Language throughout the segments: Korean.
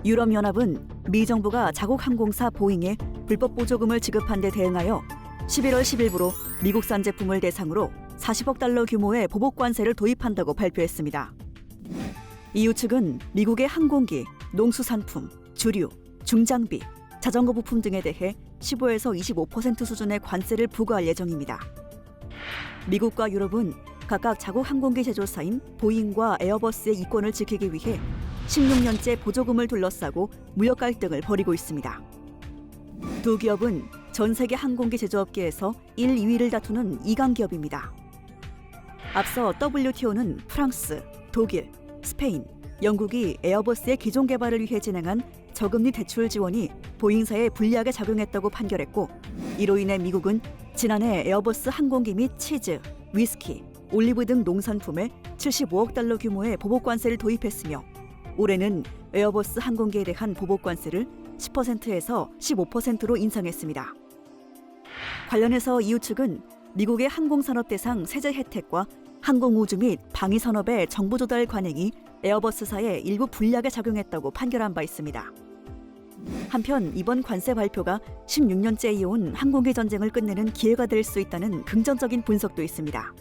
유럽연합은 미 정부가 자국 항공사 보잉에 불법 보조금을 지급한 데 대응하여 11월 10일부로 미국산 제품을 대상으로 40억 달러 규모의 보복 관세를 도입한다고 발표했습니다. EU 측은 미국의 항공기, 농수산품, 주류, 중장비, 자전거 부품 등에 대해 15에서 25% 수준의 관세를 부과할 예정입니다. 미국과 유럽은 각각 자국 항공기 제조사인 보잉과 에어버스의 이권을 지키기 위해 16년째 보조금을 둘러싸고 무역 갈등을 벌이고 있습니다. 두 기업은 전 세계 항공기 제조업계에서 1, 2위를 다투는 2강 기업입니다. 앞서 WTO는 프랑스, 독일, 스페인, 영국이 에어버스의 기존 개발을 위해 진행한 저금리 대출 지원이 보잉사에 불리하게 작용했다고 판결했고, 이로 인해 미국은 지난해 에어버스 항공기 및 치즈, 위스키, 올리브 등 농산품에 75억 달러 규모의 보복 관세를 도입했으며, 올해는 에어버스 항공기에 대한 보복 관세를 10%에서 15%로 인상했습니다. 관련해서 EU 측은 미국의 항공산업 대상 세제 혜택과 항공우주 및 방위산업의 정보 조달 관행이 에어버스사에 일부 불리하게 작용했다고 판결한 바 있습니다. 한편 이번 관세 발표가 16년째 이어온 항공기 전쟁을 끝내는 기회가 될 수 있다는 긍정적인 분석도 있습니다.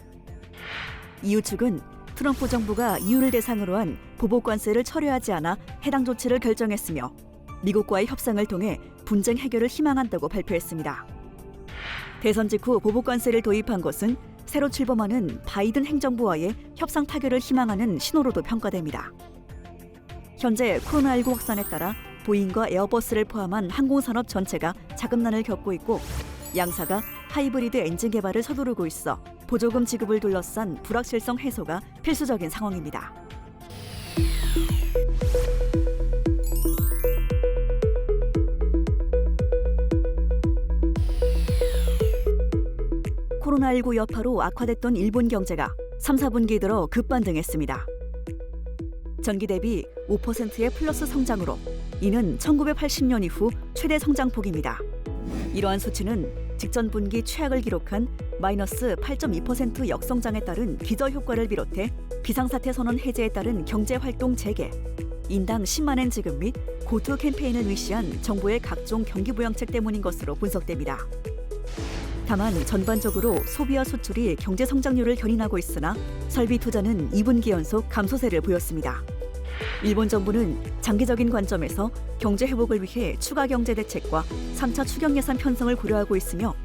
EU 측은 트럼프 정부가 EU를 대상으로 한 보복 관세를 철회하지 않아 해당 조치를 결정했으며, 미국과의 협상을 통해 분쟁 해결을 희망한다고 발표했습니다. 대선 직후 보복 관세를 도입한 것은 새로 출범하는 바이든 행정부와의 협상 타결을 희망하는 신호로도 평가됩니다. 현재 코로나19 확산에 따라 보잉과 에어버스를 포함한 항공산업 전체가 자금난을 겪고 있고, 양사가 하이브리드 엔진 개발을 서두르고 있어 보조금 지급을 둘러싼 불확실성 해소가 필수적인 상황입니다. 코로나19 여파로 악화됐던 일본 경제가 3, 4분기 들어 급반등했습니다. 전기 대비 5%의 플러스 성장으로 이는 1980년 이후 최대 성장폭입니다. 이러한 수치는 직전 분기 최악을 기록한 마이너스 8.2% 역성장에 따른 기저효과를 비롯해 비상사태 선언 해제에 따른 경제활동 재개, 인당 10만엔 지급 및 고투 캠페인을 위시한 정부의 각종 경기부양책 때문인 것으로 분석됩니다. 다만 전반적으로 소비와 수출이 경제 성장률을 견인하고 있으나 설비 투자는 2분기 연속 감소세를 보였습니다. 일본 정부는 장기적인 관점에서 경제 회복을 위해 추가 경제 대책과 3차 추경 예산 편성을 고려하고 있으며,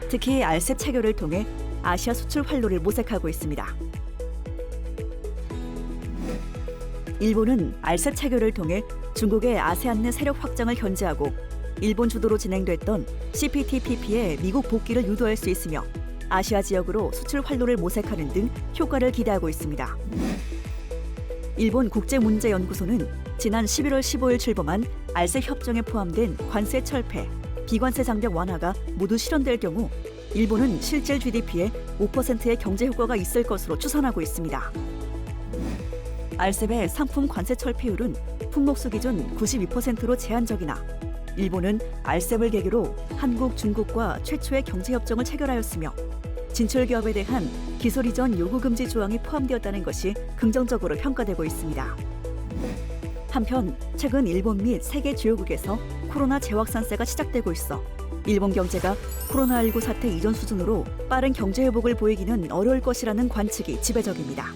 특히 RCEP 체결을 통해 아시아 수출 활로를 모색하고 있습니다. 일본은 RCEP 체결을 통해 중국의 아세안 내 세력 확장을 견제하고 일본 주도로 진행됐던 CPTPP의 미국 복귀를 유도할 수 있으며, 아시아 지역으로 수출 활로를 모색하는 등 효과를 기대하고 있습니다. 일본 국제문제연구소는 지난 11월 15일 출범한 RCEP 협정에 포함된 관세 철폐, 비관세 장벽 완화가 모두 실현될 경우 일본은 실질 GDP에 5%의 경제 효과가 있을 것으로 추산하고 있습니다. RCEP의 상품 관세 철폐율은 품목수 기준 92%로 제한적이나, 일본은 RCEP을 계기로 한국, 중국과 최초의 경제협정을 체결하였으며, 진출 기업에 대한 기술 이전 요구 금지 조항이 포함되었다는 것이 긍정적으로 평가되고 있습니다. 한편 최근 일본 및 세계 주요국에서 코로나 재확산세가 시작되고 있어 일본 경제가 코로나19 사태 이전 수준으로 빠른 경제 회복을 보이기는 어려울 것이라는 관측이 지배적입니다.